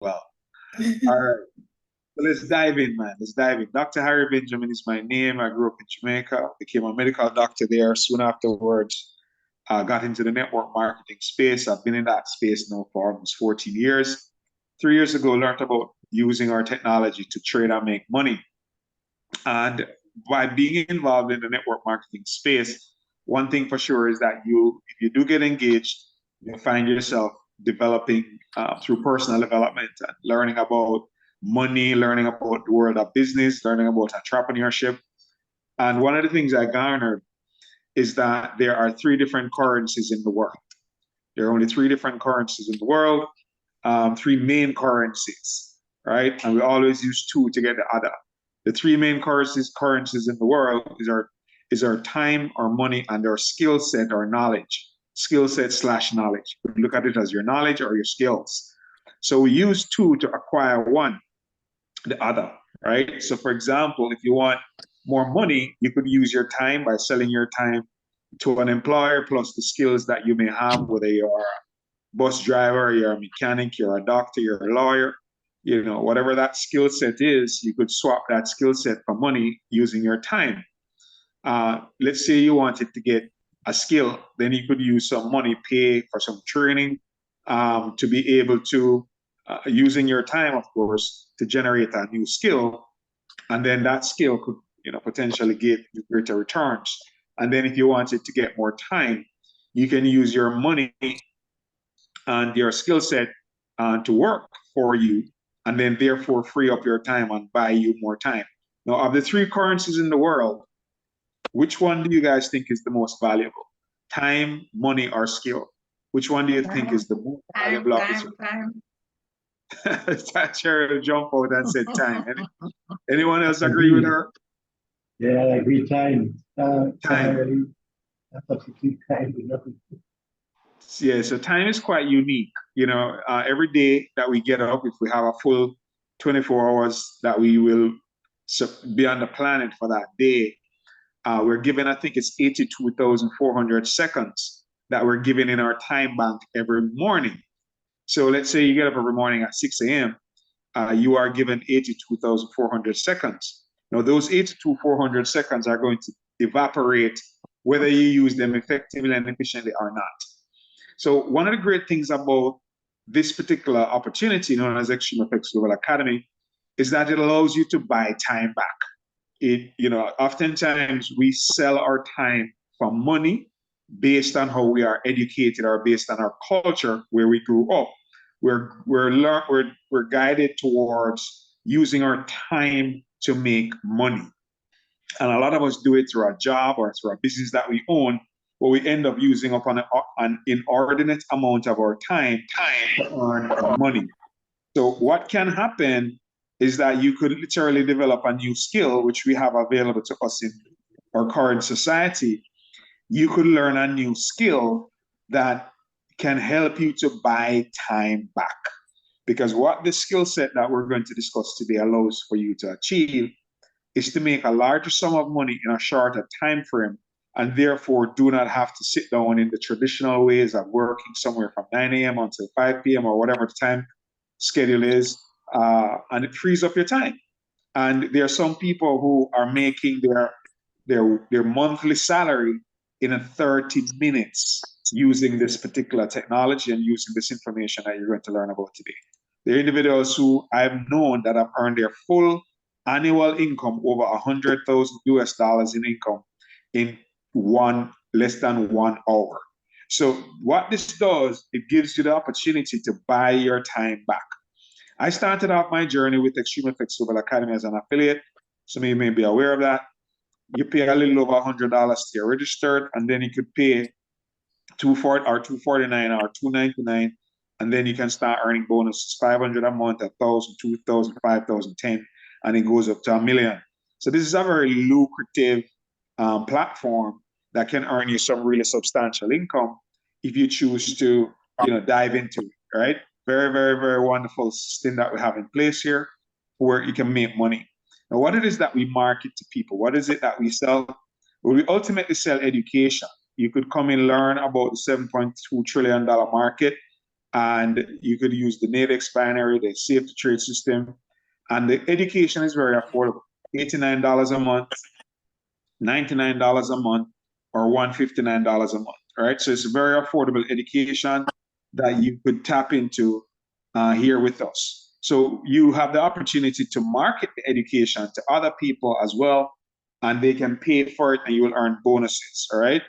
well. All right. So let's dive in, man. Let's dive in. Dr. Harry Benjamin is my name. I grew up in Jamaica, became a medical doctor there. Soon afterwards, got into the network marketing space. I've been in that space now for almost 14 years. 3 years ago, learned about using our technology to trade and make money. And by being involved in the network marketing space, one thing for sure is that if you do get engaged, you find yourself developing through personal development and learning about money, learning about the world of business, learning about entrepreneurship. And one of the things I garnered is that there are three different currencies in the world. There are only three different currencies in the world, three main currencies, right? And we always use two to get the other. The three main currencies in the world is our time, our money, and our skill set or knowledge. Skill set slash knowledge. We look at it as your knowledge or your skills. So we use two to acquire one, the other, right? So for example, if you want more money, you could use your time by selling your time to an employer plus the skills that you may have, whether you're a bus driver, you're a mechanic, you're a doctor, you're a lawyer, whatever that skill set is, you could swap that skill set for money using your time. Let's say you wanted to get a skill, then you could use some money, pay for some training to be able to, using your time, of course, to generate a new skill. And then that skill could, potentially give you greater returns. And then if you wanted to get more time, you can use your money and your skill set to work for you, and then therefore free up your time and buy you more time. Now, of the three currencies in the world, which one do you guys think is the most valuable? Time, money, or skill? Which one do you think is the most valuable of the three? Thatcher jump out and said time. Anyone else agree with her? Yeah, I agree. Time. Time. That's absolutely time. Yeah, so time is quite unique. Every day that we get up, if we have a full 24 hours that we will be on the planet for that day, we're given, I think it's 82,400 seconds that we're given in our time bank every morning. So let's say you get up every morning at 6 a.m., you are given 82,400 seconds. Now, those 82,400 seconds are going to evaporate whether you use them effectively and efficiently or not. So one of the great things about this particular opportunity known as Xtreamfx Global Academy is that it allows you to buy time back. Oftentimes we sell our time for money based on how we are educated or based on our culture where we grew up. We're guided towards using our time to make money. And a lot of us do it through our job or through a business that we own, but we end up using up an inordinate amount of our time to earn money. So what can happen is that you could literally develop a new skill, which we have available to us in our current society. You could learn a new skill that can help you to buy time back. Because what the skill set that we're going to discuss today allows for you to achieve is to make a larger sum of money in a shorter time frame, and therefore do not have to sit down in the traditional ways of working somewhere from 9 a.m. until 5 p.m. or whatever the time schedule is, and it frees up your time. And there are some people who are making their monthly salary in 30 minutes using this particular technology and using this information that you're going to learn about today. There are individuals who I've known that have earned their full annual income over 100,000 US dollars in income in less than 1 hour. So what this does, it gives you the opportunity to buy your time back. I started off my journey with Xtreamfx Global Academy as an affiliate. Some of you may be aware of that. You pay a little over $100 to get registered, and then you could pay $240 or $249 or $299, and then you can start earning bonuses, 500 a month, 1,000, 2,000, 5,000, 10, and it goes up to $1 million. So this is a very lucrative platform that can earn you some really substantial income if you choose to, dive into it, right? Very, very, very wonderful thing that we have in place here where you can make money. Now, what it is that we market to people? What is it that we sell? Well, we ultimately sell education. You could come and learn about the $7.2 trillion market and you could use the Nadex binary, the safe to trade system, and the education is very affordable. $89 a month, $99 a month, or $159 a month, right? So it's a very affordable education that you could tap into here with us. So you have the opportunity to market the education to other people as well, and they can pay for it and you will earn bonuses, all right?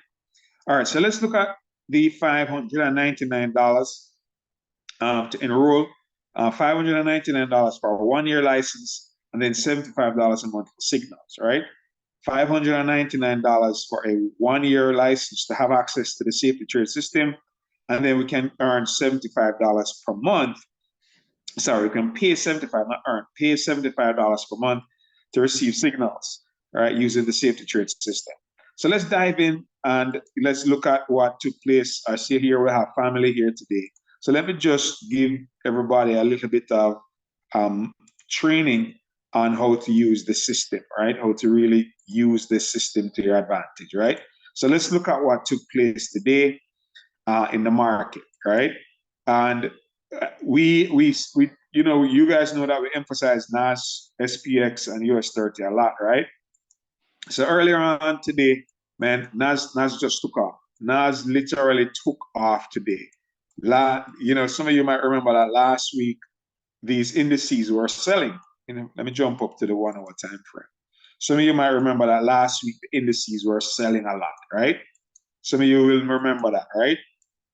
All right, so let's look at the $599 to enroll. $599 for a 1 year license, and then $75 a month for signals, right? $599 for a 1 year license to have access to the safety trade system, and then we can earn $75 per month. Sorry, we can pay 75, not earn, pay $75 per month to receive signals, right, using the safety trade system. So let's dive in and let's look at what took place. I see here we have family here today. So let me just give everybody a little bit of training on how to use the system, right? How to really use this system to your advantage, right? So let's look at what took place today in the market, right? And we you know, you guys know that we emphasize NAS, SPX, and US30 a lot, right? So earlier on today, man, NAS just took off. NAS literally took off today. You know, some of you might remember that last week these indices were selling. You know, let me jump up to the 1 hour time frame. Some of you might remember that last week the indices were selling a lot, right? Some of you will remember that, right?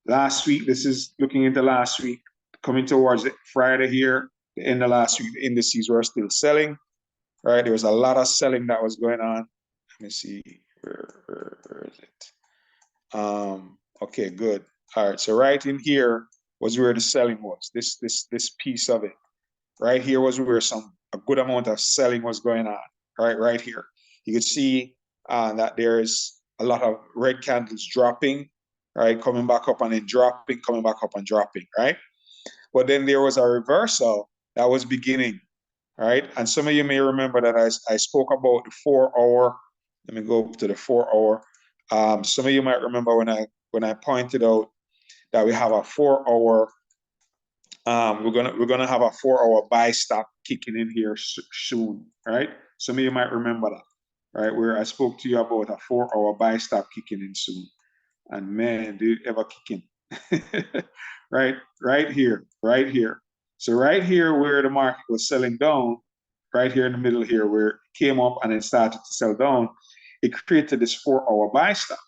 Last week, this is looking into last week, coming towards Friday here, the end of last week, the indices were still selling, right? There was a lot of selling that was going on. Let me see, where is it? Okay, good. All right, so right in here was where the selling was. This piece of it, right here was where a good amount of selling was going on. Right here, you could see that there's a lot of red candles dropping, right, coming back up and then dropping, coming back up and dropping, right? But then there was a reversal that was beginning, right? And some of you may remember that I spoke about the 4 hour. Let me go to the 4 hour. Some of you might remember when I pointed out that we have a 4 hour. We're gonna have a 4 hour buy stop kicking in here soon, right? Some of you might remember that, right? Where I spoke to you about a 4 hour buy stop kicking in soon, and man, did it ever kick in? right here, right here. So right here where the market was selling down, right here in the middle here where it came up and it started to sell down, it created this 4 hour buy stop.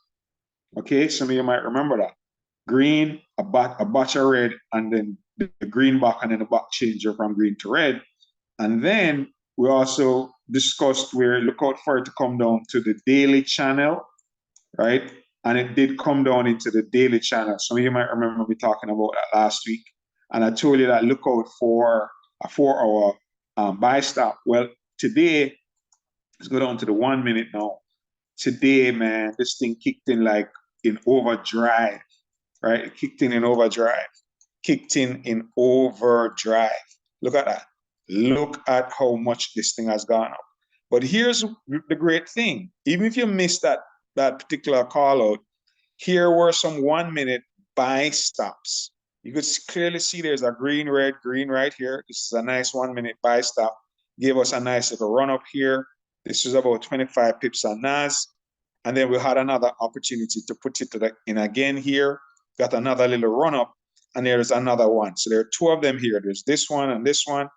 Okay, some of you might remember that. Green, a batch of red, and then the green back, and then the back changer from green to red. And then we also discussed where look out for it to come down to the daily channel, right? And it did come down into the daily channel. Some of you might remember me talking about that last week. And I told you that look out for a 4 hour buy stop. Well, today, let's go down to the 1 minute now. Today, man, this thing kicked in like in overdrive, right? It kicked in overdrive. Kicked in overdrive. Look at that. Look at how much this thing has gone up. But here's the great thing. Even if you missed that particular call out, here were some 1 minute buy stops. You could clearly see there's a green, red, green right here. This is a nice 1 minute buy stop. Gave us a nice little run up here. This is about 25 pips on NAS. And then we had another opportunity to put it in again here. Got another little run up, and there's another one. So there are two of them here. There's this one and this one.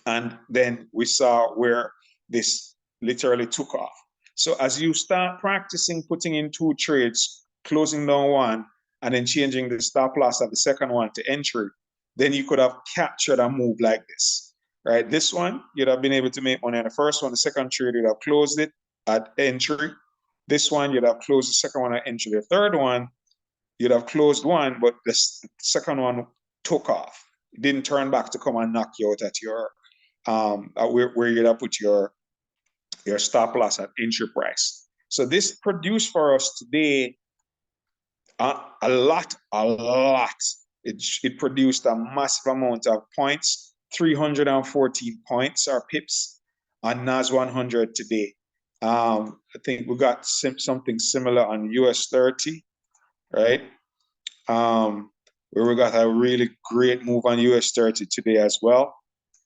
And then we saw where this literally took off. So as you start practicing putting in 2 trades, closing down one, and then changing the stop loss of the second one to entry, then you could have captured a move like this, right? This one, you'd have been able to make money on the first one. The second trade, you'd have closed it at entry. This one, you'd have closed the second one at entry. The third one, you'd have closed one, but the second one took off. It didn't turn back to come and knock you out at your where you'd have put your stop loss at entry price. So this produced for us today a lot. It produced a massive amount of points, 314 points or pips on NAS 100 today. I think we got something similar on US 30, right? where we got a really great move on US 30 today as well,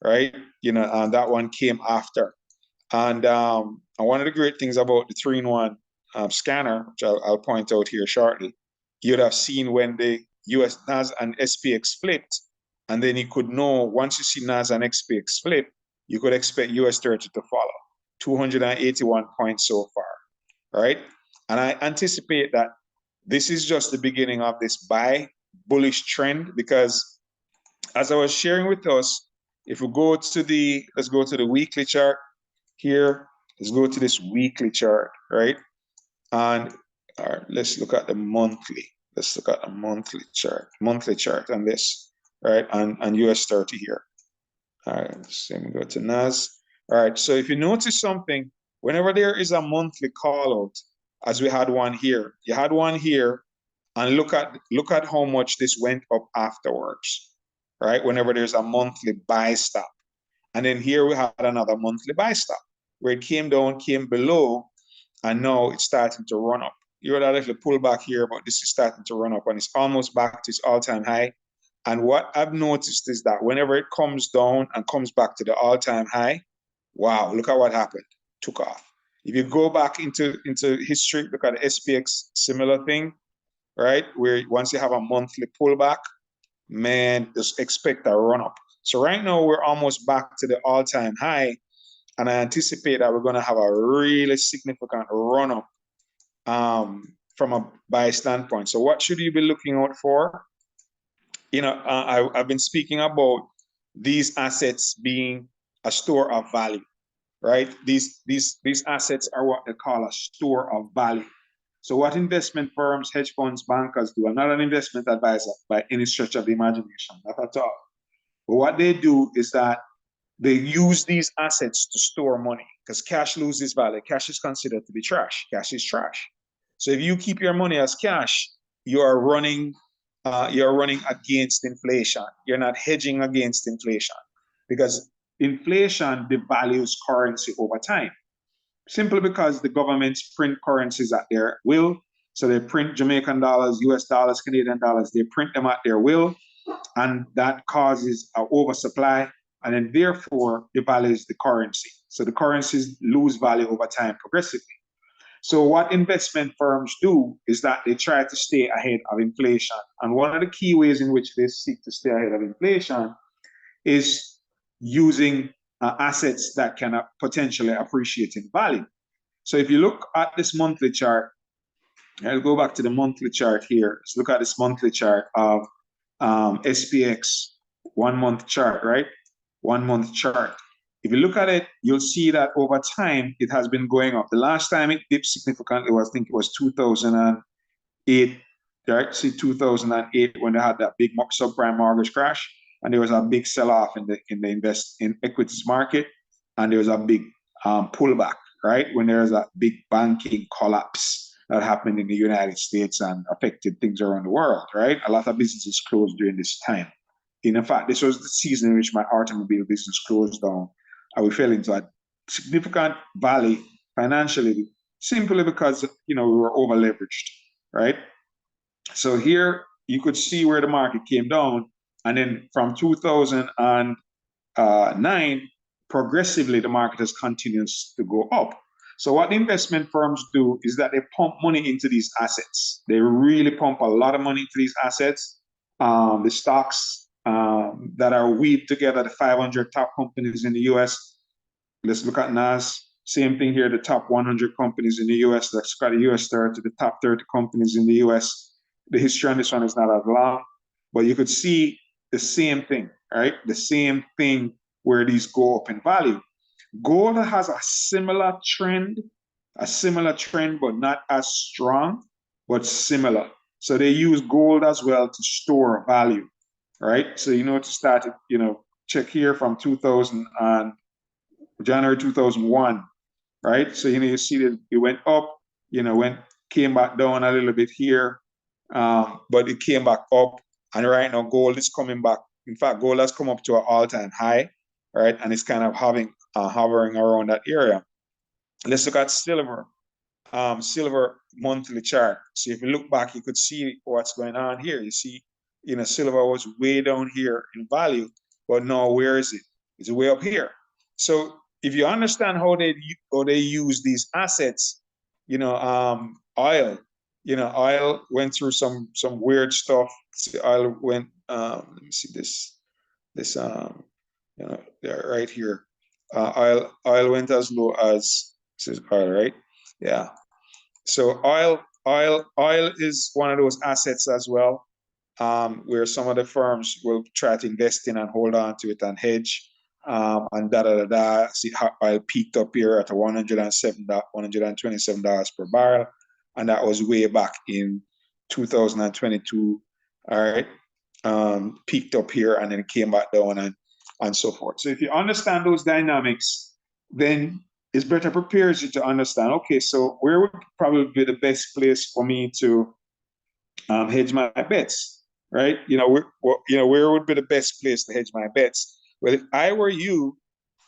right? And that one came after. And one of the great things about the 3-in-1 scanner, which I'll point out here shortly, you'd have seen when the US NAS and SPX flipped, and then you could know once you see NAS and SPX flip, you could expect US 30 to follow. 281 points so far, right? And I anticipate that this is just the beginning of this buy bullish trend, because as I was sharing with us, if we go to let's go to the weekly chart here, let's go to this weekly chart, right? And let's look at the monthly. Let's look at a monthly chart on this, right? And US 30 here. All right, same go to NAS. All right, so if you notice something, whenever there is a monthly call out, as we had one here, you had one here, and look at how much this went up afterwards, right? Whenever there's a monthly buy stop. And then here we had another monthly buy stop where it came down, came below, and now it's starting to run up. You would actually pull back here, but this is starting to run up, and it's almost back to its all-time high. And what I've noticed is that whenever it comes down and comes back to the all-time high, wow, look at what happened. Took off. If you go back into history, look at the SPX, similar thing, right? Where once you have a monthly pullback, man, just expect a run up. So right now we're almost back to the all-time high, and I anticipate that we're going to have a really significant run up from a buy standpoint. So what should you be looking out for? I've been speaking about these assets being a store of value, right? These assets are what they call a store of value. So what investment firms, hedge funds, bankers do, I'm not an investment advisor by any stretch of the imagination, not at all. But what they do is that they use these assets to store money, because cash loses value. Cash is considered to be trash. Cash is trash. So if you keep your money as cash, you're running against inflation. You're not hedging against inflation, because inflation devalues currency over time, simply because the governments print currencies at their will. So they print Jamaican dollars, US dollars, Canadian dollars, they print them at their will, and that causes an oversupply, and then therefore devalues the currency. So the currencies lose value over time progressively. So what investment firms do is that they try to stay ahead of inflation. And one of the key ways in which they seek to stay ahead of inflation is using assets that can potentially appreciate in value. So if you look at this monthly chart, I'll go back to the monthly chart here. Let's look at this monthly chart of SPX 1 month chart, right? 1 month chart. If you look at it, you'll see that over time, it has been going up. The last time it dipped significantly was, I think it was 2008, right? See, 2008 when they had that big subprime mortgage crash, and there was a big sell-off in the equities market, and there was a big pullback, right? When there was a big banking collapse that happened in the United States and affected things around the world, right? A lot of businesses closed during this time. In fact, this was the season in which my automobile business closed down, and we fell into a significant valley financially, simply because we were over leveraged, right? So here you could see where the market came down, and then from 2009, progressively the market has continued to go up. So what the investment firms do is that they pump money into these assets. They really pump a lot of money into these assets. The stocks that are weaved together, the 500 top companies in the US. Let's look at NAS. Same thing here, the top 100 companies in the US. Let's look at the US 30, the top 30 companies in the US. The history on this one is not as long, but you could see the same thing, right? The same thing where these go up in value. Gold has a similar trend, but not as strong, but similar. So they use gold as well to store value, right? So to start it, check here from 2000 and January 2001, right? So you see that it went up, came back down a little bit here, but it came back up, and right now gold is coming back. In fact, gold has come up to an all-time high, right? And it's kind of hovering around that area. Let's look at silver. Silver monthly chart. So if you look back, you could see what's going on here. You see silver was way down here in value, but now where is it? It's way up here. So if you understand how they use these assets, oil, oil went through some weird stuff. Oil went. Let me see this right here. Oil went as low as, this is oil, right? Yeah. So oil is one of those assets as well, where some of the firms will try to invest in and hold on to it and hedge. And See how oil peaked up here at $127 per barrel, and that was way back in 2022. All right, peaked up here and then came back down and so forth. So if you understand those dynamics, then it's better prepares you to understand. Okay, so where would probably be the best place for me to hedge my bets, right? Where would be the best place to hedge my bets? Well, if I were you,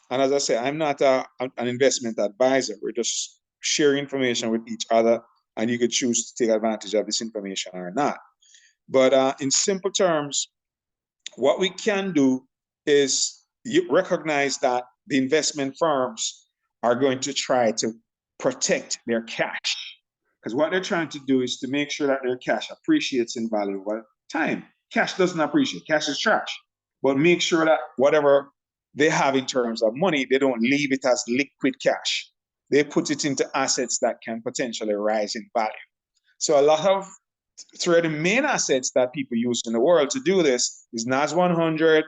and as I say, I'm not an investment advisor. We're just sharing information with each other, and you could choose to take advantage of this information or not. But in simple terms, what we can do is you recognize that the investment firms are going to try to protect their cash. Because what they're trying to do is to make sure that their cash appreciates in value over time. Cash doesn't appreciate, cash is trash. But make sure that whatever they have in terms of money, they don't leave it as liquid cash. They put it into assets that can potentially rise in value. So a lot of three of the main assets that people use in the world to do this is NAS 100,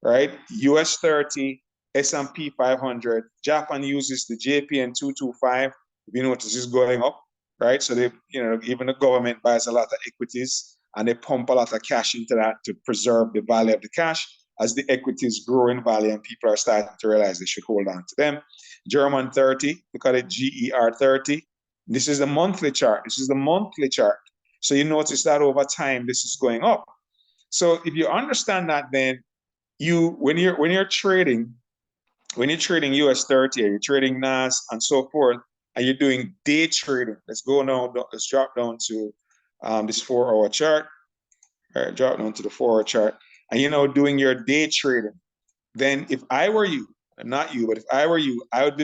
right? US 30, S&P 500. Japan uses the JPN 225. You notice it's going up, right? So even the government buys a lot of equities and they pump a lot of cash into that to preserve the value of the cash. As the equities grow in value and people are starting to realize they should hold on to them. German 30, look at it, GER 30. This is the monthly chart. So you notice that over time, this is going up. So if you understand that, then when you're trading US 30 or you're trading NAS and so forth, and you're doing day trading, let's drop down to this 4-hour chart. All right, drop down to the 4-hour chart, and doing your day trading. Then if I were you, not you, but if I were you, I would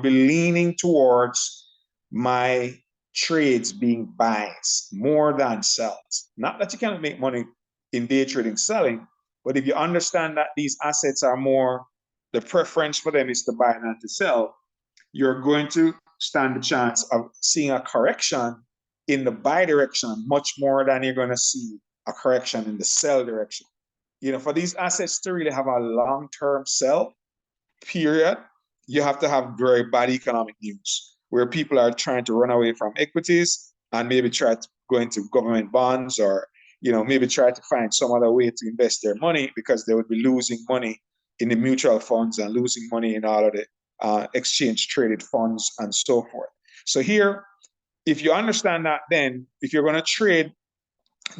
be leaning towards my trades being buys more than sells. Not that you cannot make money in day trading selling, but if you understand that these assets are more, the preference for them is to buy than to sell, you're going to stand the chance of seeing a correction in the buy direction much more than you're going to see a correction in the sell direction. For these assets to really have a long-term sell period, you have to have very bad economic news where people are trying to run away from equities and maybe try to go into government bonds or, maybe try to find some other way to invest their money because they would be losing money in the mutual funds and losing money in all of the exchange traded funds and so forth. So here, if you understand that, then if you're going to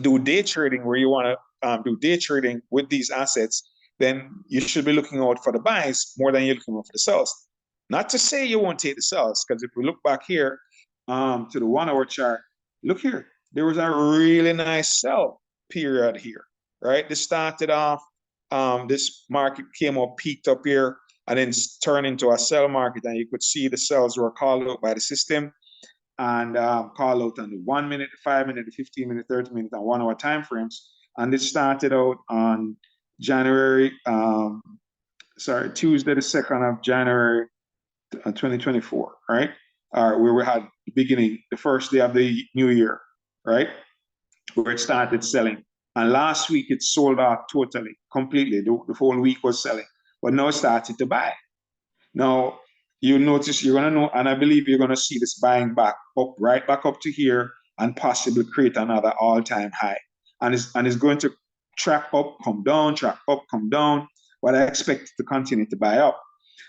do day trading where you want to do day trading with these assets, then you should be looking out for the buys more than you're looking out for the sells. Not to say you won't take the sells, because if we look back here to the 1-hour chart, look here, there was a really nice sell period here, right? This started off, this market came up, peaked up here, and then turned into a sell market, and you could see the sells were called out by the system and call out on the 1 minute, 5 minute, 15 minute, 30 minute, and 1-hour time frames. And this started out on Tuesday, the 2nd of January, 2024, right? Where we had the first day of the new year, right? Where it started selling. And last week it sold off totally, completely. The whole week was selling, but now it started to buy. Now, you notice you're going to know, and I believe you're going to see this buying back up, right back up to here, and possibly create another all-time high. And it's going to track up, come down, track up, come down, but I expect it to continue to buy up.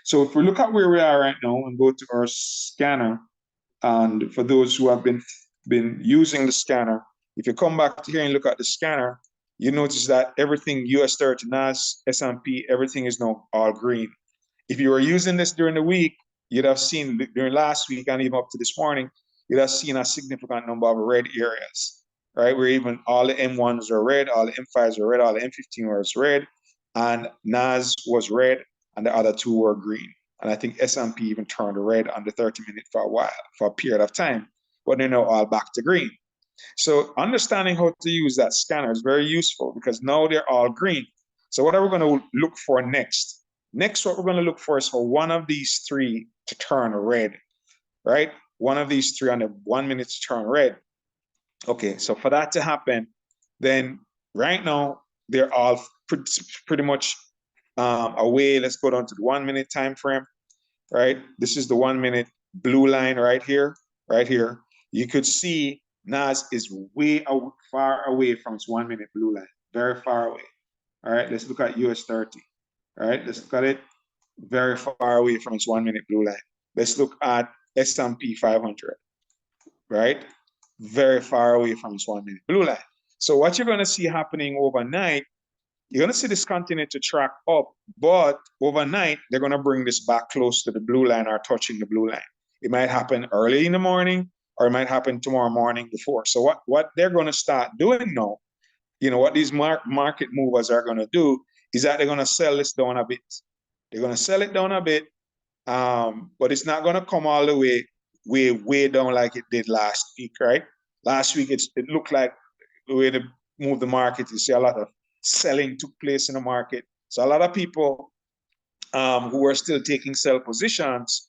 So if we look at where we are right now and go to our scanner, and for those who have been using the scanner, if you come back to here and look at the scanner, you notice that everything US 30, NAS, S&P, everything is now all green. If you were using this during the week, you'd have seen during last week and even up to this morning, you'd have seen a significant number of red areas. right? Where even all the M1s are red, all the M5s are red, all the M15 was red, and NAS was red, and the other two were green. And I think S&P even turned red on the 30-minute for a while, for a period of time, but they're now all back to green. So understanding how to use that scanner is very useful because now they're all green. So what are we going to look for next? Next, what we're going to look for is for one of these three to turn red, right? One of these three on the 1 minute to turn red. Okay, so for that to happen, then right now they're all pretty much away. Let's go down to the 1 minute time frame, right? This is the 1 minute blue line right here, right here. You could see NAS is far away from its 1 minute blue line, very far away. All right, let's look at US 30. All right, let's look at it, very far away from its 1 minute blue line. Let's look at S&P 500, right? Very far away from its 1 minute blue line. So what you're going to see happening overnight, you're going to see this continue to track up, but overnight, they're going to bring this back close to the blue line or touching the blue line. It might happen early in the morning, or it might happen tomorrow morning before. So what they're going to start doing now, what these market movers are going to do is that they're going to sell this down a bit. They're going to sell it down a bit, but it's not going to come all the way down like it did last week, right? Last week, it looked like the way they moved the market, you see a lot of selling took place in the market. So a lot of people who were still taking sell positions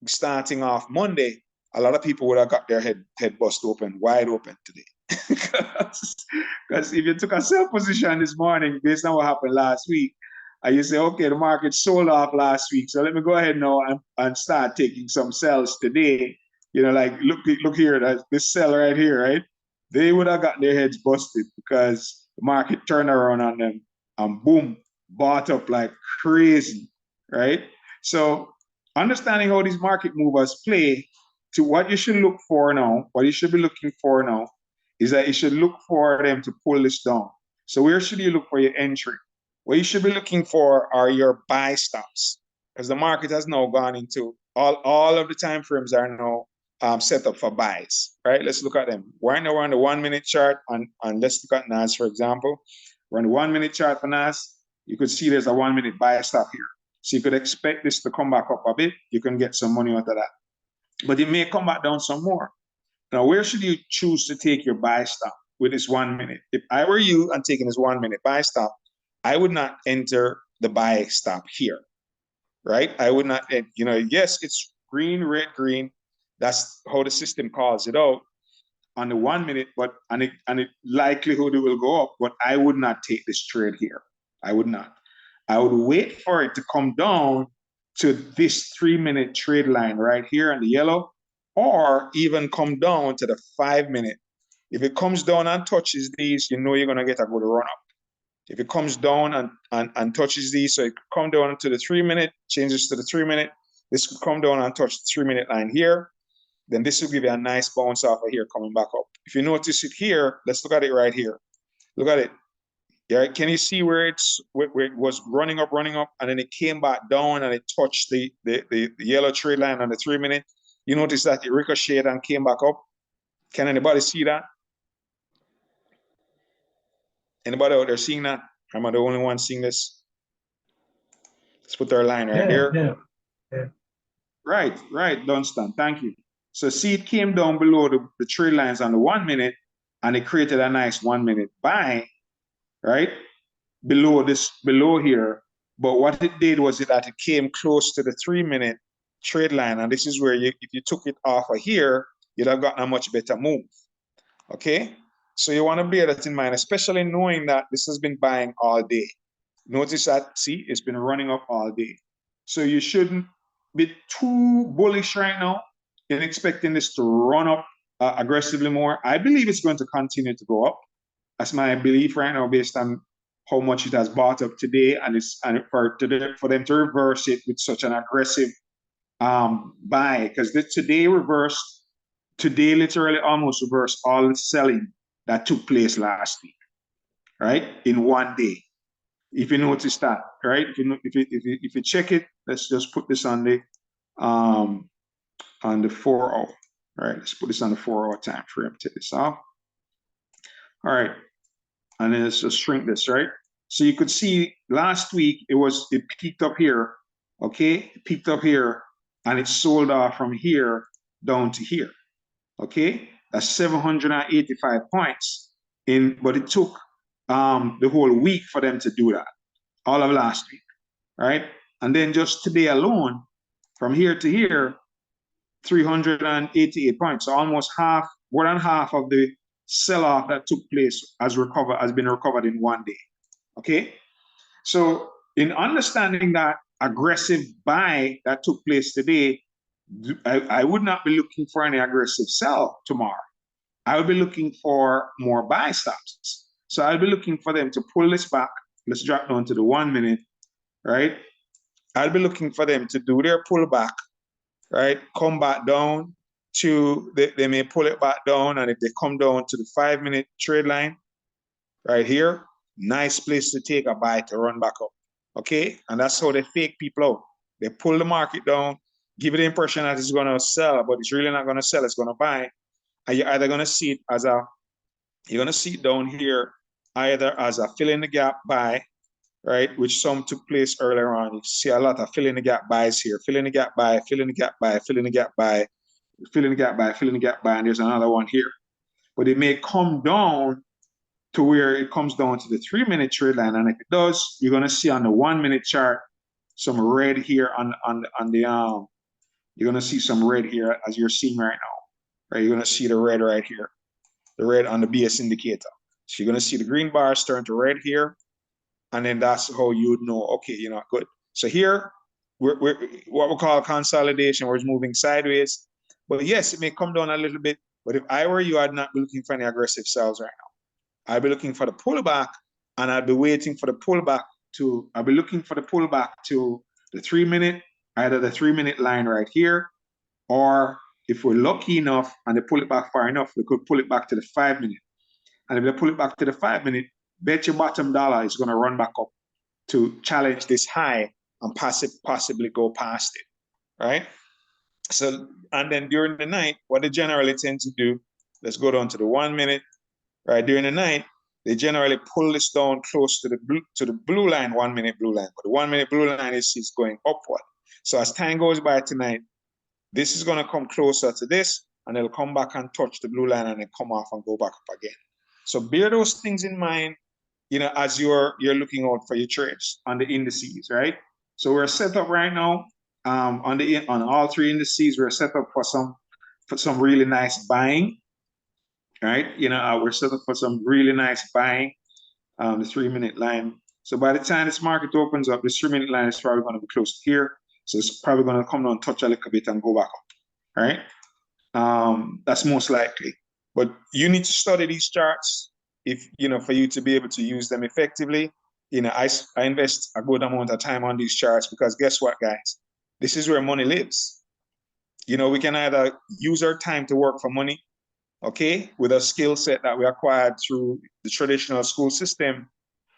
starting off Monday, a lot of people would have got their head bust open, wide open today. Because if you took a sell position this morning based on what happened last week, and you say, okay, the market sold off last week, so let me go ahead now and start taking some sells today. Like look here, this sell right here, right? They would have got their heads busted because the market turned around on them and boom, bought up like crazy, right? So understanding how these market movers play, to what you should look for now, what you should be looking for now, is that you should look for them to pull this down. So where should you look for your entry? What you should be looking for are your buy stops, because the market has now gone into all of the time frames are now set up for buys, right? Let's look at them. We're now on the 1 minute chart, and let's look at NAS, for example. We're on the 1 minute chart for NAS. You could see there's a 1 minute buy stop here. So you could expect this to come back up a bit. You can get some money out of that. But it may come back down some more. Now, where should you choose to take your buy stop with this 1 minute? If I were you and taking this 1 minute buy stop, I would not enter the buy stop here, right? I would not, yes, it's green, red, green. That's how the system calls it out on the 1 minute, and it likelihood it will go up, but I would not take this trade here. I would not. I would wait for it to come down to this 3 minute trade line right here in the yellow, or even come down to the 5 minute. If it comes down and touches these, you're going to get a good run up. If it comes down and touches these, so it could come down to the 3 minute, changes to the 3 minute, this could come down and touch the 3 minute line here, then this will give you a nice bounce off of here coming back up. If you notice it here, let's look at it right here. Look at it. Yeah, can you see where it was running up, and then it came back down and it touched the yellow trade line on the 3 minute? You notice that it ricocheted and came back up. Can anybody see that? Anybody out there seeing that? Am I the only one seeing this? Let's put our line right here. Yeah. Right, Dunstan. Thank you. So see, it came down below the trade lines on the 1 minute, and it created a nice 1 minute buy, right? Below here. But what it did was that it came close to the 3 minute trade line. And this is where if you took it off of here, you'd have gotten a much better move. Okay? So you want to bear that in mind, especially knowing that this has been buying all day. Notice that, see, it's been running up all day. So you shouldn't be too bullish right now in expecting this to run up aggressively more. I believe it's going to continue to go up. That's my belief right now, based on how much it has bought up today, and for them to reverse it with such an aggressive buy, because today literally almost reversed all the selling that took place last week, right? In 1 day. If you notice that, right? If you check it, let's just put this on the 4 hour, right? Let's put this on the 4 hour time frame. Take this off. All right. And then let's just shrink this, right? So you could see last week it peaked up here, okay? It peaked up here and it sold off from here down to here, okay? That's 785 points but it took the whole week for them to do that, all of last week, right? And then just today alone, from here to here, 388 points. So almost half, more than half of the sell-off that took place has been recovered in one day. Okay. So in understanding that aggressive buy that took place today, I would not be looking for any aggressive sell tomorrow. I would be looking for more buy stops. So I'll be looking for them to pull this back. Let's drop down to the 1 minute, right? I'll be looking for them to do their pullback, right? Come back down to, they may pull it back down, and if they come down to the 5 minute trade line right here, nice place to take a buy to run back up, okay? And that's how they fake people out. They pull the market down, give it the impression that it's gonna sell, but it's really not gonna sell, it's gonna buy. And you're either gonna see it as you're gonna see it down here, either as a fill in the gap buy, right? Which some took place earlier on. You see a lot of fill in the gap buys here, fill in the gap buy, fill in the gap buy, fill in the gap buy, fill in the gap buy, fill in the gap buy, and there's another one here. But it may come down to where it comes down to the 3 minute trade line. And if it does, you're gonna see on the 1 minute chart some red here on the you're gonna see some red here as you're seeing right now. Right? You're gonna see the red right here, the red on the BS indicator. So you're gonna see the green bars turn to red here, and then that's how you would know, okay, you're not good. So here, we're what we call consolidation, where it's moving sideways. But yes, it may come down a little bit, but if I were you, I'd not be looking for any aggressive sells right now. I'd be looking for the pullback, and I'd be waiting for the pullback I'll be looking for the pullback to the 3 minute, either the 3 minute line right here, or if we're lucky enough and they pull it back far enough, we could pull it back to the 5 minute. And if they pull it back to the 5 minute, bet your bottom dollar is going to run back up to challenge this high and possibly go past it, right? So, and then during the night, what they generally tend to do, let's go down to the 1 minute, right? During the night, they generally pull this down close to the blue line, 1 minute blue line. But the 1 minute blue line is going upward. So as time goes by tonight, this is going to come closer to this, and it'll come back and touch the blue line and then come off and go back up again. So bear those things in mind, as you're looking out for your trades on the indices, right? So we're set up right now on all three indices. We're set up for some really nice buying, right? We're set up for some really nice buying. The 3 minute line. So by the time this market opens up, this 3 minute line is probably going to be close to here. So it's probably going to come down, touch a little bit, and go back up, right? That's most likely. But you need to study these charts for you to be able to use them effectively. I invest a good amount of time on these charts because guess what, guys? This is where money lives. We can either use our time to work for money, okay, with a skill set that we acquired through the traditional school system,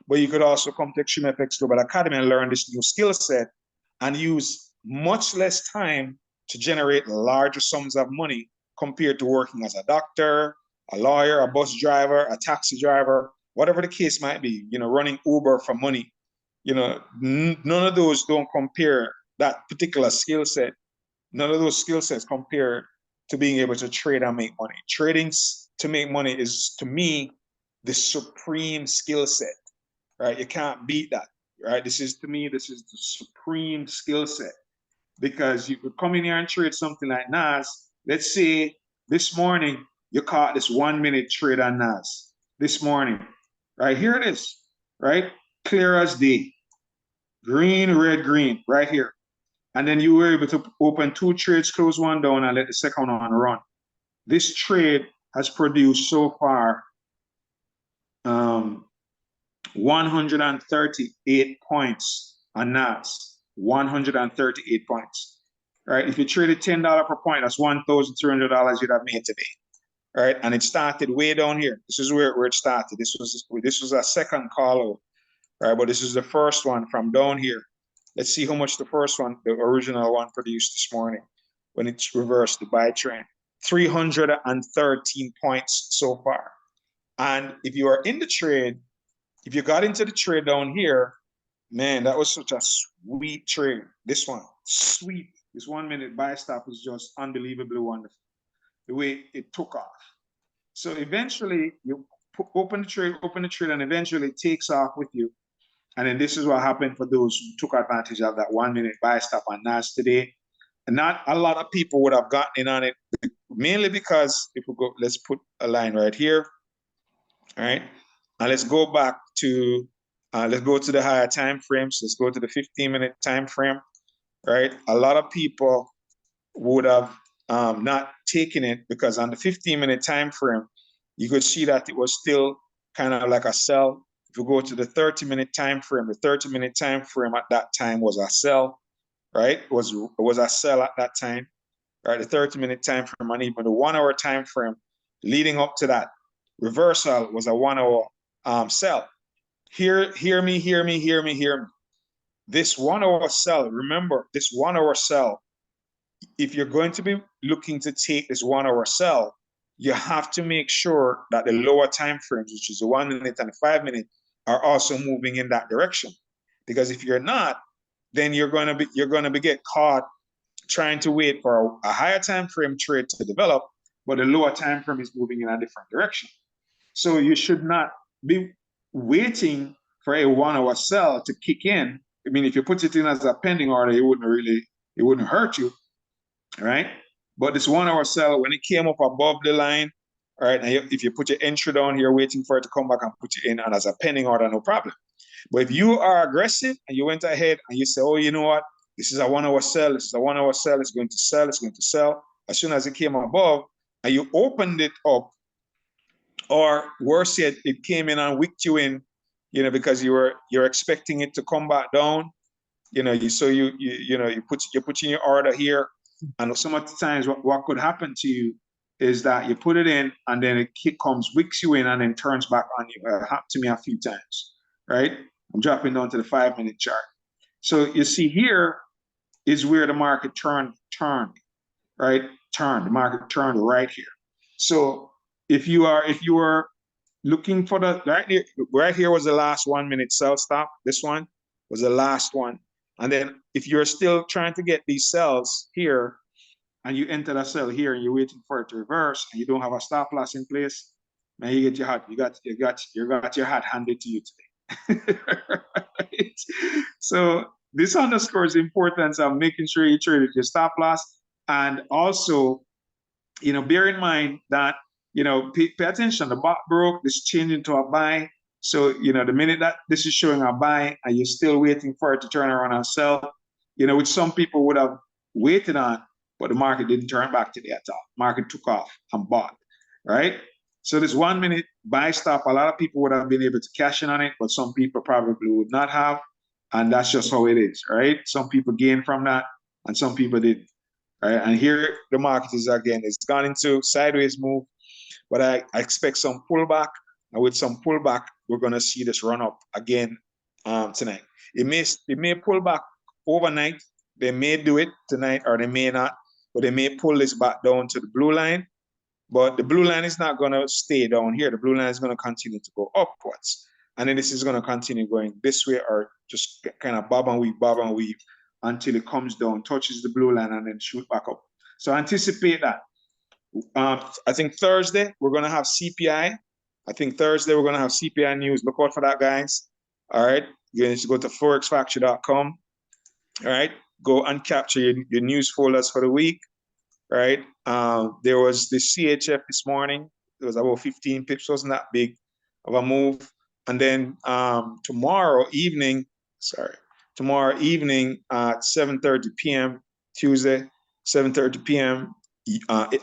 but you could also come to Xtreamfx Global Academy and learn this new skill set and use much less time to generate larger sums of money compared to working as a doctor, a lawyer, a bus driver, a taxi driver, whatever the case might be, running Uber for money. None of those don't compare that particular skill set. None of those skill sets compare to being able to trade and make money. Trading to make money is, to me, the supreme skill set, right? You can't beat that, right? This is the supreme skill set, because you could come in here and trade something like NAS. Let's say this morning you caught this 1 minute trade on NAS this morning, right? Here it is, right? Clear as day, green, red, green, right here. And then you were able to open 2 trades, close one down, and let the second one run. This trade has produced so far 138 points on NAS. 138 points, right? If you traded $10 per point, that's $1,300 you'd have made today, right? And it started way down here. This is where it started. This was a second call out, right? But this is the first one from down here. Let's see how much the first one, the original one, produced this morning when it's reversed the buy trend. 313 points so far. And if you are in the trade, if you got into the trade down here, man, that was such a sweet trade. This one, sweet. This 1 minute buy stop was just unbelievably wonderful. The way it took off. So eventually you open the trade, and eventually it takes off with you. And then this is what happened for those who took advantage of that 1 minute buy stop on NAS today. And not a lot of people would have gotten in on it, mainly because if we go, let's put a line right here. All right. And let's go back to let's go to the higher time frames. Let's go to the 15-minute time frame. Right. A lot of people would have not taken it because on the 15-minute time frame, you could see that it was still kind of like a sell. If you go to the 30-minute time frame, the 30-minute time frame at that time was a sell, right? It was a sell at that time, right? The 30-minute time frame, and even the 1 hour time frame leading up to that reversal was a 1 hour sell. Hear me. This 1 hour sell, remember this 1 hour sell, if you're going to be looking to take this 1 hour sell, you have to make sure that the lower time frames, which is the 1 minute and the 5 minute, are also moving in that direction. Because if you're not, then you're going to be get caught trying to wait for a higher time frame trade to develop, but the lower time frame is moving in a different direction. So you should not be waiting for a 1 hour sell to kick in. I mean, if you put it in as a pending order, it wouldn't hurt you, right? But this 1 hour sell, when it came up above the line, all right, and if you put your entry down here waiting for it to come back and put you in and as a pending order, no problem. But if you are aggressive and you went ahead and you say, oh, you know what, this is a 1 hour sell, this is a 1 hour sell, it's going to sell, it's going to sell. As soon as it came above and you opened it up, or worse yet, it came in and wicked you in, because you're expecting it to come back down. You put in your order here, and some of the times what could happen to you is that you put it in and then it comes, wicks you in, and then turns back on you. It happened to me a few times, right? I'm dropping down to the 5 minute chart. So you see here is where the market turned, right? The market turned right here. So if you are looking for the right here was the last 1 minute sell stop. This one was the last one. And then if you're still trying to get these sells here and you enter the sell here and you're waiting for it to reverse and you don't have a stop loss in place, man, you got your hat handed to you today. Right? So this underscores the importance of making sure you trade your stop loss, and also, bear in mind that, pay attention. The bot broke, this changed into a buy. So, the minute that this is showing a buy and you're still waiting for it to turn around and sell, which some people would have waited on, but the market didn't turn back today at all. Market took off and bought, right? So this 1 minute buy stop, a lot of people would have been able to cash in on it, but some people probably would not have. And that's just how it is, right? Some people gain from that and some people didn't. Right? And here the market is again, it's gone into sideways move, but I expect some pullback. And with some pullback, we're going to see this run up again tonight. It may pull back overnight. They may do it tonight or they may not, but they may pull this back down to the blue line. But the blue line is not going to stay down here. The blue line is going to continue to go upwards. And then this is going to continue going this way, or just kind of bob and weave until it comes down, touches the blue line, and then shoot back up. So anticipate that. I think Thursday, we're going to have CPI. I think Thursday, we're going to have CPI news. Look out for that, guys. All right. You need to go to forexfactory.com. All right. Go and capture your news folders for the week. Right. There was the CHF this morning. It was about 15 pips. Wasn't that big of a move. And then tomorrow evening at 7:30 p.m. Tuesday, 7:30 p.m.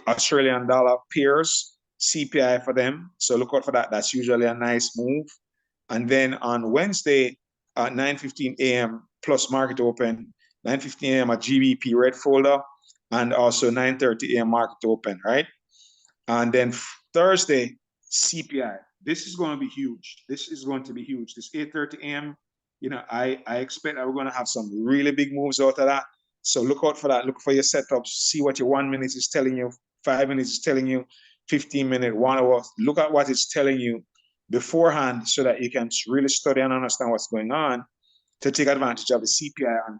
Australian dollar pairs, CPI for them. So look out for that. That's usually a nice move. And then on Wednesday at 9:15 a.m. plus market open, 9:15 a.m. a GBP red folder, and also 9:30 a.m. market open, right? And then Thursday, CPI. This is going to be huge. This 8:30 a.m., I expect that we're going to have some really big moves out of that. So look out for that. Look for your setups. See what your 1 minute is telling you, 5 minutes is telling you. 15 minutes, 1 hour. Look at what it's telling you beforehand so that you can really study and understand what's going on to take advantage of the CPI on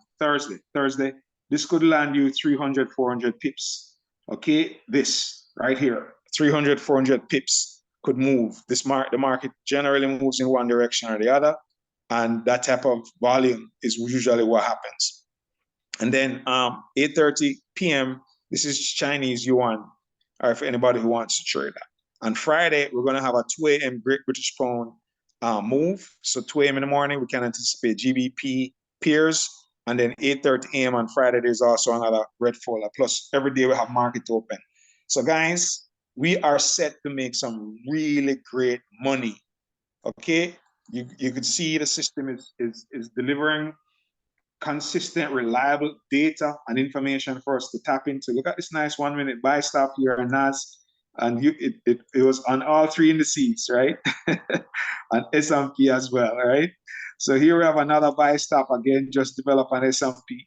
Thursday. This could land you 300, 400 pips. Okay, this right here, 300, 400 pips could move. The market generally moves in one direction or the other, and that type of volume is usually what happens. And then 8:30 p.m., this is Chinese yuan, or for anybody who wants to trade that. On Friday, we're going to have a 2 a.m. Great British Pound move. So 2 a.m. in the morning, we can anticipate GBP peers. And then 8:30 a.m. on Friday, there's also another red folder. Plus, every day we have market open. So guys, we are set to make some really great money. Okay? You could see the system is delivering consistent, reliable data and information for us to tap into. Look at this nice 1 minute buy stop here on NAS. And it was on all three indices, right? On S&P as well, right? So here we have another buy stop again, just develop on S&P.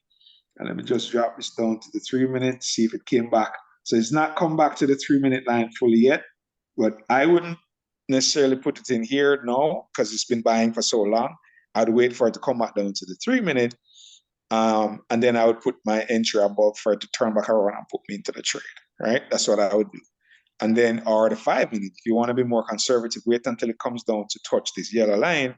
And let me just drop this down to the 3 minutes, see if it came back. So it's not come back to the 3 minute line fully yet, but I wouldn't necessarily put it in here, no, because it's been buying for so long. I'd wait for it to come back down to the 3 minute. And then I would put my entry above for it to turn back around and put me into the trade, right? That's what I would do. And then, or the 5 minute, if you want to be more conservative, wait until it comes down to touch this yellow line.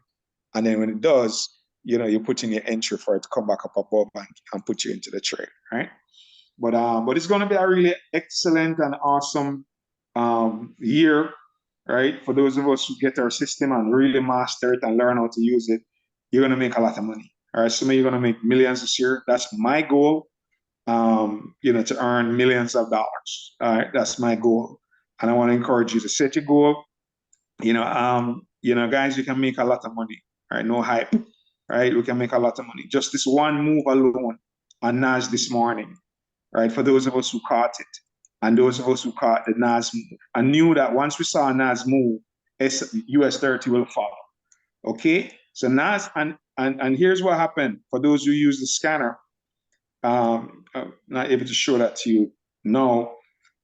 And then when it does, you put in your entry for it to come back up above and put you into the trade, right? But it's going to be a really excellent and awesome year, right? For those of us who get our system and really master it and learn how to use it, you're going to make a lot of money. All right, some of you are going to make millions this year. That's my goal, to earn millions of dollars. All right, that's my goal. And I want to encourage you to set your goal. Guys, you can make a lot of money. All right, no hype. Right, we can make a lot of money. Just this one move alone on NAS this morning. Right, for those of us who caught it, and those of us who caught the NAS move, I knew that once we saw a NAS move, US 30 will follow. Okay, so NAS and here's what happened for those who use the scanner. I'm not able to show that to you now,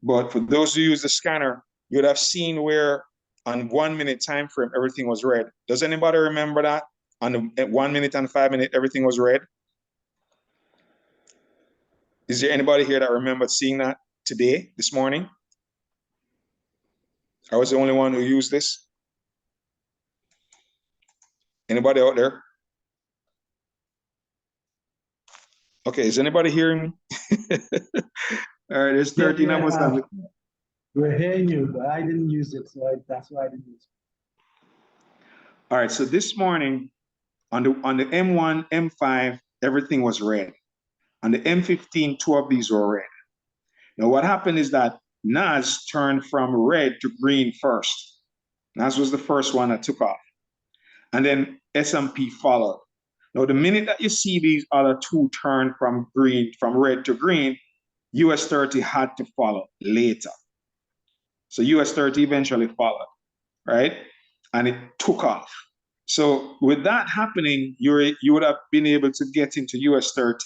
but for those who use the scanner, you would have seen where on 1 minute time frame everything was red. Does anybody remember that? On the 1 minute and 5 minute, everything was red. Is there anybody here that remembered seeing that today, this morning? I was the only one who used this. Anybody out there? Okay, is anybody hearing me? All right, there's 13 of us. We're hearing you, but I didn't use it, so that's why I didn't use it. All right, so this morning on the M1, M5, everything was red. On the M15, two of these were red. Now what happened is that NAS turned from red to green first. NAS was the first one that took off. And then S&P followed. Now the minute that you see these other two turn from red to green, US 30 had to follow later. So US 30 eventually followed, right? And it took off. So with that happening, you would have been able to get into US 30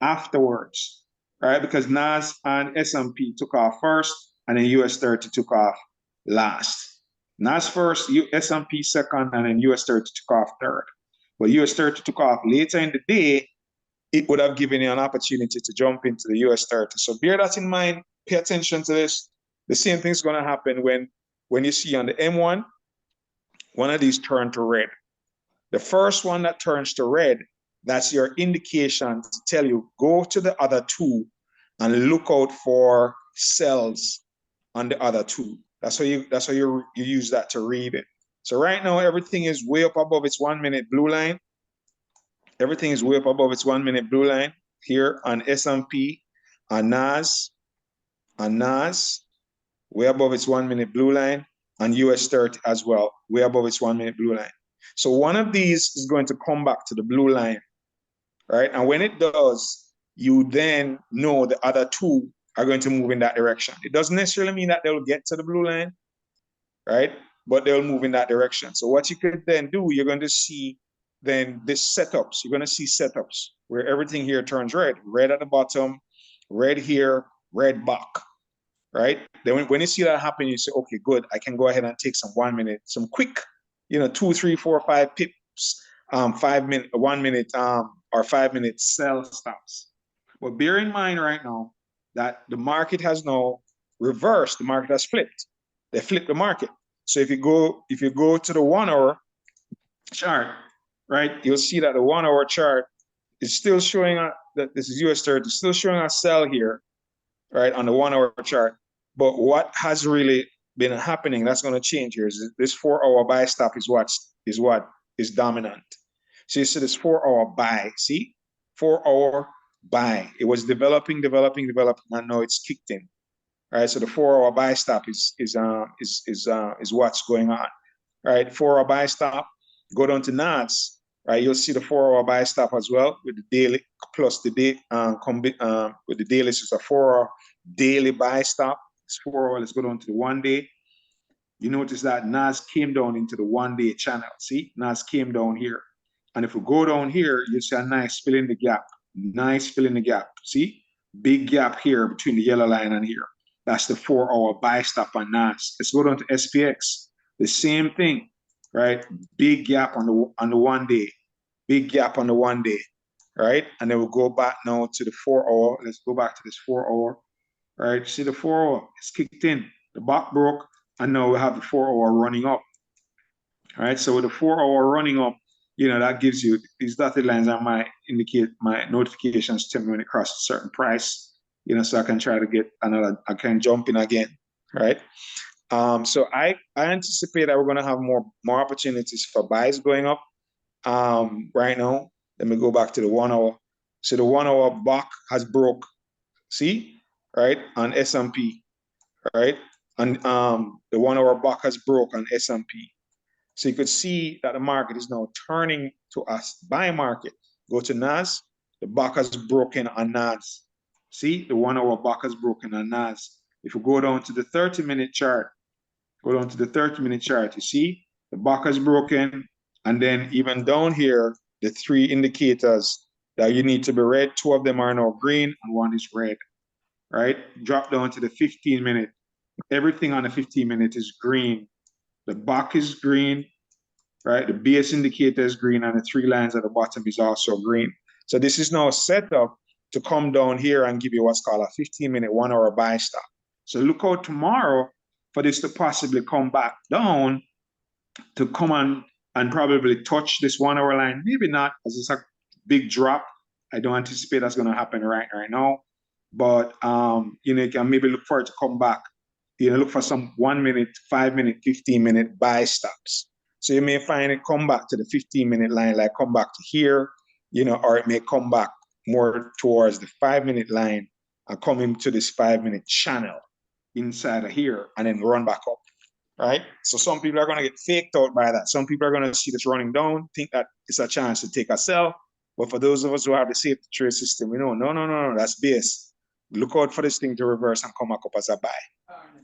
afterwards, right? Because NAS and S&P took off first, and then US 30 took off last. NAS first, S&P second, and then US 30 took off third. But US 30 took off later in the day, it would have given you an opportunity to jump into the US 30. So bear that in mind, pay attention to this. The same thing's going to happen when you see on the M1, one of these turn to red. The first one that turns to red, that's your indication to tell you, go to the other two and look out for cells on the other two. That's how you use that to read it. So right now, everything is way up above its 1 minute blue line. Everything is way up above its 1 minute blue line here on S&P, on NAS, way above its 1 minute blue line, and US 30 as well, way above its 1 minute blue line. So one of these is going to come back to the blue line, right? And when it does, you then know the other two are going to move in that direction. It doesn't necessarily mean that they'll get to the blue line, right? But they'll move in that direction. So what you could then do, you're going to see then this setups. You're going to see setups where everything here turns red. Red at the bottom, red here, red back. right? Then when you see that happen, you say, okay, good. I can go ahead and take some 1 minute, some quick, 2, 3, 4, 5 pips, 5 minute, 1 minute, or 5 minute sell stops. But bear in mind right now that the market has now reversed. The market has flipped. They flipped the market. So if you go to the 1 hour chart, right, you'll see that the 1 hour chart is still showing that this is US 30, still showing a sell here, right, on the 1 hour chart. But what has really been happening that's going to change here is this 4 hour buy stop is what is dominant. So you see this 4 hour buy, see, 4 hour buy. It was developing, and now it's kicked in. Right, so the 4 hour buy stop is what's going on. Right, 4 hour buy stop. Go down to NAS. Right, you'll see the 4 hour buy stop as well with the daily plus the day with the daily. So it's a 4 hour daily buy stop. It's 4 hour. Let's go down to the 1 day. You notice that NAS came down into the 1 day channel. See, NAS came down here, and if we go down here, you see a nice fill in the gap. Nice fill in the gap. See, big gap here between the yellow line and here. That's the 4 hour buy stop on NAS. Let's go down to SPX. The same thing, right? Big gap on the 1 day. Big gap on the 1 day, right? And then we'll go back now to the 4 hour. Let's go back to this 4 hour, right? See the 4 hour, it's kicked in. The back broke, and now we have the 4 hour running up. All right, so with the 4 hour running up, that gives you these dotted lines that might indicate my notifications tell me when it crosses a certain price, so I can try to get I can jump in again, right? So I anticipate that we're going to have more opportunities for buys going up. Right now, let me go back to the 1 hour. So the 1 hour buck has broke, see, right, on S&P, right? And the 1 hour buck has broke on S&P. So you could see that the market is now turning to a buy market. Go to NAS, the buck has broken on NAS. See, the 1 hour buck has broken on NAS. If we go down to the 30-minute chart, you see the buck has broken, and then even down here, the three indicators that you need to be read, 2 of them are now green and 1 is red, right? Drop down to the 15-minute. Everything on the 15-minute is green. The buck is green, right? The base indicator is green, and the 3 lines at the bottom is also green. So this is now set up to come down here and give you what's called a 15-minute 1 hour buy stop. So look out tomorrow for this to possibly come back down, to come on and probably touch this 1 hour line. Maybe not, as it's a big drop. I don't anticipate that's going to happen right now. But you can maybe look for it to come back. Look for some 1 minute, 5 minute, 15-minute buy stops. So you may find it come back to the 15-minute line, like come back to here, or it may come back more towards the 5-minute line and come into this 5-minute channel inside of here and then run back up, right? So some people are going to get faked out by that. Some people are going to see this running down, think that it's a chance to take a sell. But for those of us who have the safety trade system, we know, no, that's base. Look out for this thing to reverse and come back up as a buy.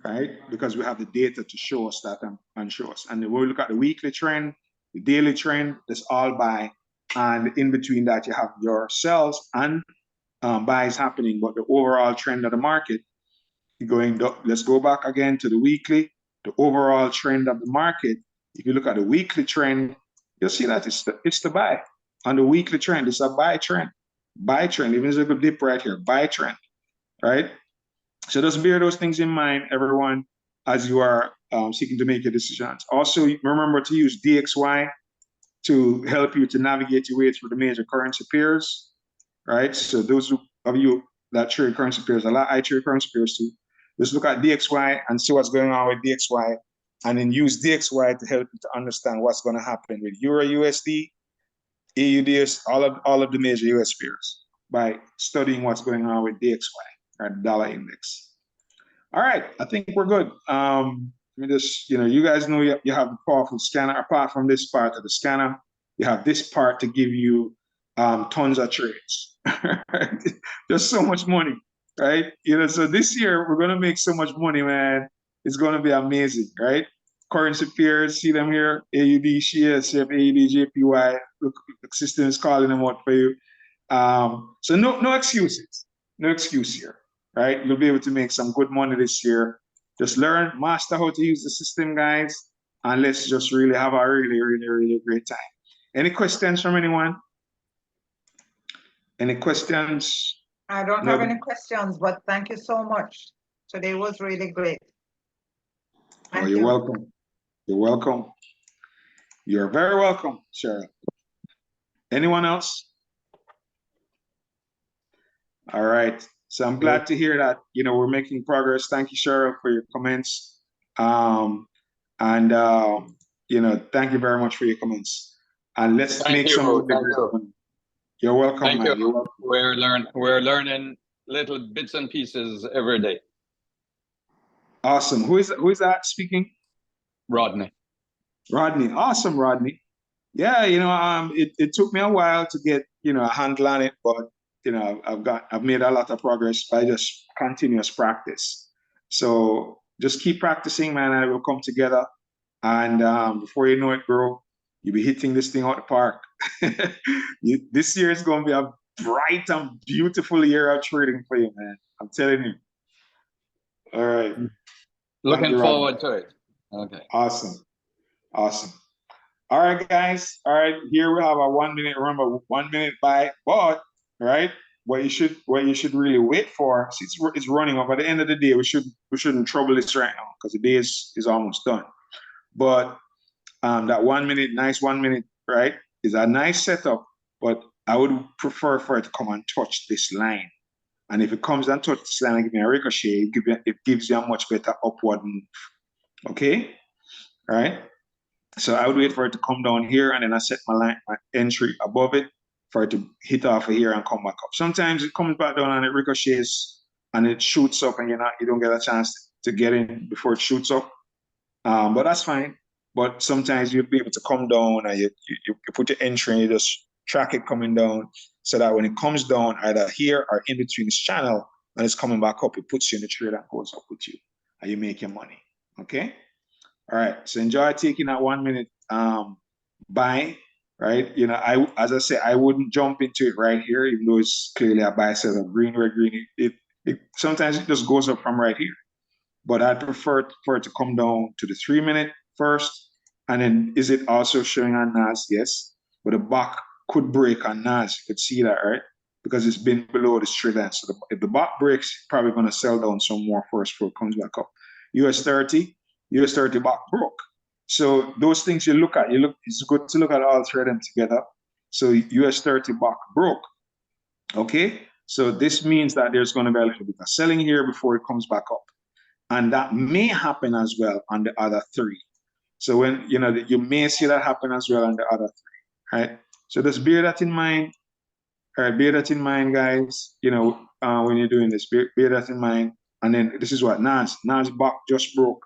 Right? Because we have the data to show us that and show us. And when we look at the weekly trend, the daily trend, that's all buy. And in between that, you have your sells and buys happening. But the overall trend of the market, let's go back again to the weekly. The overall trend of the market, if you look at the weekly trend, you'll see that it's the buy. On the weekly trend, it's a buy trend. Buy trend, even if there's a good dip right here, buy trend, right? So just bear those things in mind, everyone, as you are seeking to make your decisions. Also, remember to use DXY to help you to navigate your way through the major currency pairs, right? So those of you that trade currency pairs, I trade currency pairs too. Just look at DXY and see what's going on with DXY, and then use DXY to help you to understand what's going to happen with Euro USD, AUDS, all of the major US pairs by studying what's going on with DXY. Right, dollar index. All right, I think we're good. Let me just, you guys know you have a powerful scanner. Apart from this part of the scanner, you have this part to give you tons of trades. There's so much money, right? So this year we're gonna make so much money, man. It's gonna be amazing, right? Currency pairs, see them here: AUD, SHIA, CF, AUD, JPY. Look, the system is calling them out for you. So no excuses, no excuse here. right? You'll be able to make some good money this year. Just learn, master how to use the system, guys, and let's just really have a really, really, really great time. Any questions from anyone? Any questions? I don't No. have any questions, but thank you so much. Today was really great. Oh, you're welcome. You're welcome. You're very welcome, Cheryl. Anyone else? All right. So I'm glad to hear that, we're making progress. Thank you, Cheryl, for your comments. Thank you very much for your comments. And let's make some money. You're welcome, Thank man. you. You're welcome. We're learning little bits and pieces every day. Awesome. Who is that speaking? Rodney. Rodney. Awesome, Rodney. Yeah, it took me a while to get, a handle on it, but I've made a lot of progress by just continuous practice. So just keep practicing, man, and it will come together. And before you know it, bro, you'll be hitting this thing out the park. This year is going to be a bright and beautiful year of trading for you, man. I'm telling you. All right. Looking forward to it. Okay. Awesome. Awesome. All right, guys. All right, here we have a 1 minute, remember 1 minute buy, but right, what you should really wait for, it's running up. At the end of the day, we shouldn't trouble this right now because the day is almost done. But that 1 minute, nice 1 minute, right, is a nice setup, but I would prefer for it to come and touch this line. And if it comes and touches this line and give me a ricochet, it gives you a much better upward move. Okay? All right? So I would wait for it to come down here, and then I set my entry above it for it to hit off of here and come back up. Sometimes it comes back down and it ricochets and it shoots up, and you don't get a chance to get in before it shoots up. But that's fine. But sometimes you'll be able to come down, and you put your entry and you just track it coming down, so that when it comes down either here or in between this channel and it's coming back up, it puts you in the trade that goes up with you, and you make your money. Okay. All right, so enjoy taking that 1 minute buy, right? As I say, I wouldn't jump into it right here, even though it's clearly a buy set of green, red, green. It sometimes it just goes up from right here, but I prefer for it to come down to the 3 minute first, and then is it also showing on NAS? Yes, but the back could break on NAS. You could see that, right? Because it's been below the straight line. So if the back breaks, it's probably going to sell down some more first before it comes back up. US 30 back broke. So those things you look at, it's good to look at all three of them together. So US 30 back broke. Okay, so this means that there's going to be a little bit of selling here before it comes back up. And that may happen as well on the other three. So when you may see that happen as well on the other three, right? So just bear that in mind. All right, bear that in mind, guys. When you're doing this, bear that in mind. And then this is what NAS back just broke.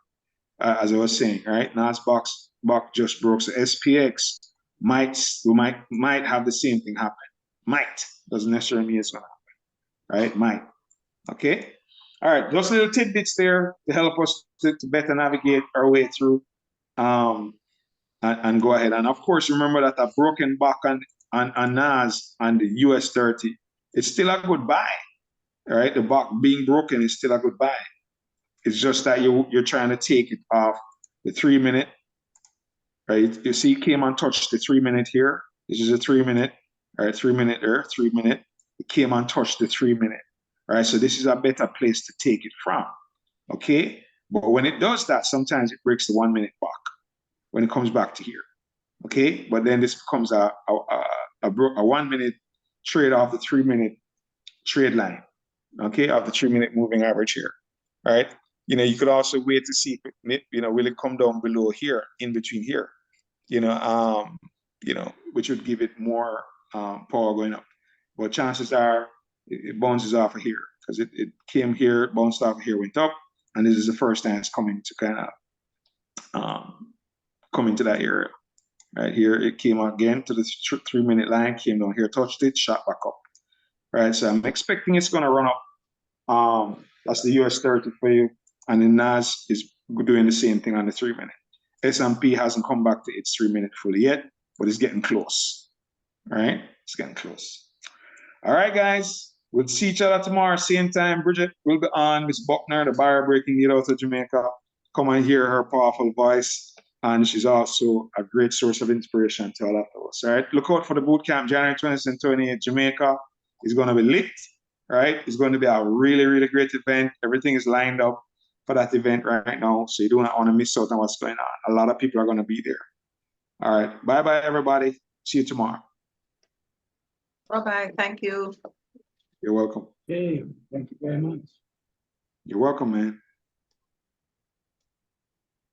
As I was saying, right? NAS box just broke. So SPX might have the same thing happen. Might doesn't necessarily mean it's gonna happen, right? Might. Okay. All right. Just little tidbits there to help us to better navigate our way through, and go ahead. And of course, remember that a broken back on NAS and the US 30, it's still a good buy. All right. The back being broken is still a good buy. It's just that you're trying to take it off the 3 minute, right? You see, it came and touched the 3 minute here. This is a 3 minute, all right? 3 minute there, 3 minute. It came and touched the 3 minute, all right? So this is a better place to take it from, okay? But when it does that, sometimes it breaks the 1 minute back when it comes back to here, okay? But then this becomes a 1 minute trade off the 3 minute trade line, okay? Of the 3 minute moving average here, all right? You could also wait to see if it, will it come down below here, in between here, which would give it more power going up. But chances are it bounces off of here because it came here, bounced off of here, went up, and this is the first time it's coming to kind of come into that area. Right here, it came again to the 3 minute line, came down here, touched it, shot back up. Right, so I'm expecting it's going to run up. That's the US 30 for you. And then NAS is doing the same thing on the 3 minute. S&P hasn't come back to its 3 minute fully yet, but it's getting close. All right, it's getting close. All right, guys. We'll see each other tomorrow, same time. Bridget will be on. Miss Buckner, the bar breaking lead out of Jamaica. Come and hear her powerful voice. And she's also a great source of inspiration to all of us. All right. Look out for the boot camp, January 20th and 28th, Jamaica. It's going to be lit. Right. It's going to be a really, really great event. Everything is lined up for that event right now. So you do not want to miss out on what's going on. A lot of people are going to be there. All right. Bye-bye, everybody. See you tomorrow. Bye-bye. Thank you. You're welcome. Okay, thank you very much. You're welcome, man.